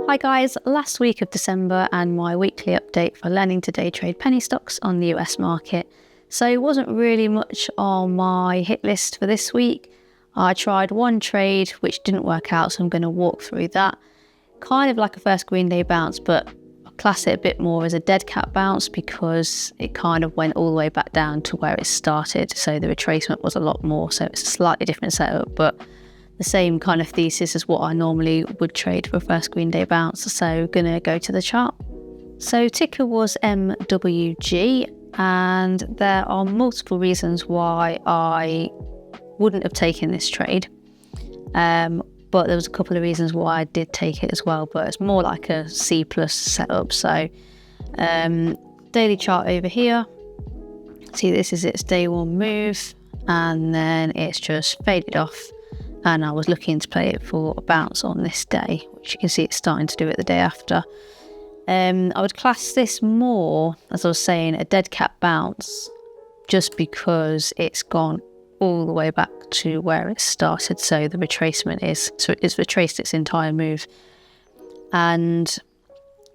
Hi guys, last week of December and my weekly update for learning to day trade penny stocks on the US market. So it wasn't really much on my hit list for this week. I tried one trade which didn't work out, so I'm going to walk through that. Kind of like a first green day bounce, but I class it a bit more as a dead cat bounce because it kind of went all the way back down to where it started. So the retracement was a lot more, so it's a slightly different setup, but the same kind of thesis as what I normally would trade for a first green day bounce. So gonna go to the chart. So ticker was MWG, and there are multiple reasons why I wouldn't have taken this trade. But there was a couple of reasons why I did take it as well, but it's more like a C plus setup. So daily chart over here. See, this is its day one move, and then it's just faded off. And I was looking to play it for a bounce on this day, which you can see it's starting to do it the day after. I would class this more, as I was saying, a dead cat bounce, just because it's gone all the way back to where it started. So the retracement is, so it's retraced its entire move. And,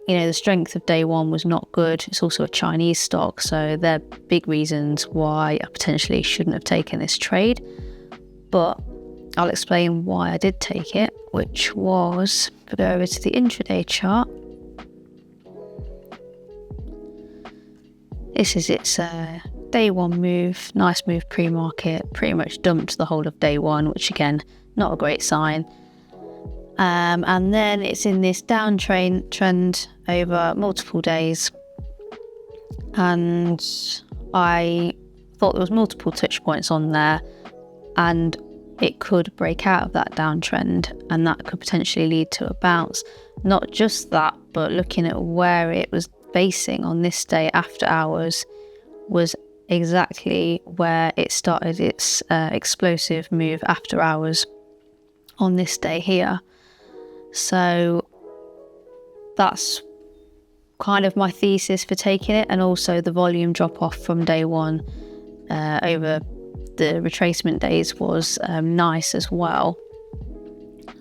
you know, the strength of day one was not good. It's also a Chinese stock, so they're big reasons why I potentially shouldn't have taken this trade. But I'll explain why I did take it, which was, if we go over to the intraday chart, this is its day one move, nice move pre-market, pretty much dumped the whole of day one, which again, not a great sign. And then it's in this downtrend over multiple days, and I thought there was multiple touch points on there, and it could break out of that downtrend, and that could potentially lead to a bounce. Not just that, but looking at where it was basing on this day after hours was exactly where it started its explosive move after hours on this day here. So that's kind of my thesis for taking it, and also the volume drop off from day one over the retracement days was nice as well.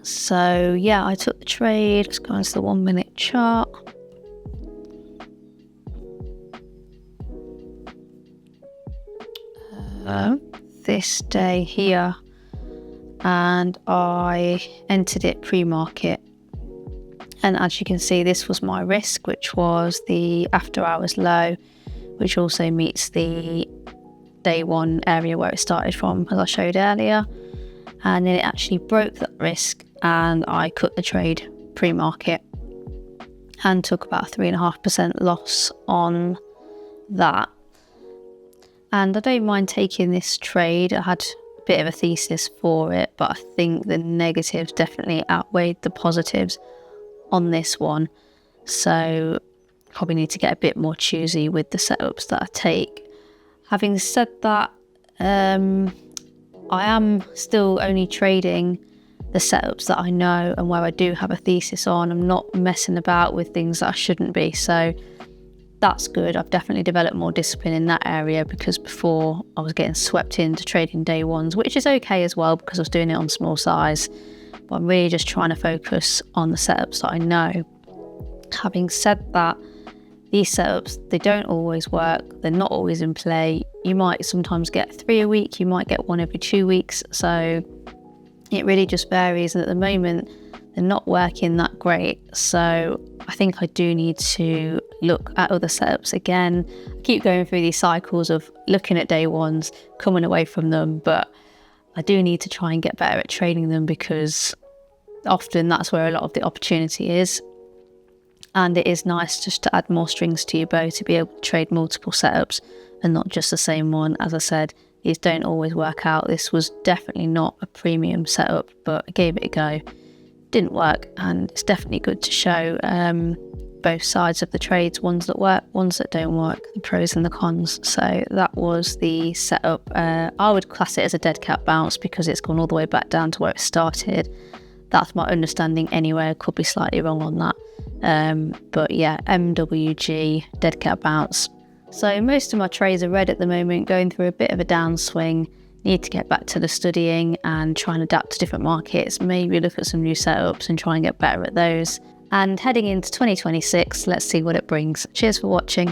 So yeah, I took the trade. Let's go into the 1 minute chart. This day here, and I entered it pre-market, and as you can see, this was my risk, which was the after hours low, which also meets the day one area where it started from, as I showed earlier. And then it actually broke that risk, and I cut the trade pre-market and took about a 3.5% loss on that. And I don't mind taking this trade. I had a bit of a thesis for it, but I think the negatives definitely outweighed the positives on this one. So probably need to get a bit more choosy with the setups that I take. Having said that, I am still only trading the setups that I know and where I do have a thesis on. I'm not messing about with things that I shouldn't be. So that's good. I've definitely developed more discipline in that area, because before I was getting swept into trading day ones, which is okay as well because I was doing it on small size. But I'm really just trying to focus on the setups that I know. Having said that, these setups, they don't always work. They're not always in play. You might sometimes get 3 a week. You might get 1 every 2 weeks. So it really just varies. And at the moment, they're not working that great. So I think I do need to look at other setups again. I keep going through these cycles of looking at day ones, coming away from them. But I do need to try and get better at trading them, because often that's where a lot of the opportunity is. And it is nice just to add more strings to your bow to be able to trade multiple setups and not just the same one. As I said, these don't always work out. This was definitely not a premium setup, but I gave it a go. Didn't work, and it's definitely good to show both sides of the trades, ones that work, ones that don't work, the pros and the cons. So that was the setup. I would class it as a dead cat bounce because it's gone all the way back down to where it started. That's my understanding anyway. I could be slightly wrong on that. But yeah, MWG, dead cat bounce. So most of my trades are red at the moment, going through a bit of a downswing. Need to get back to the studying and try and adapt to different markets, maybe look at some new setups and try and get better at those. And heading into 2026, let's see what it brings. Cheers for watching.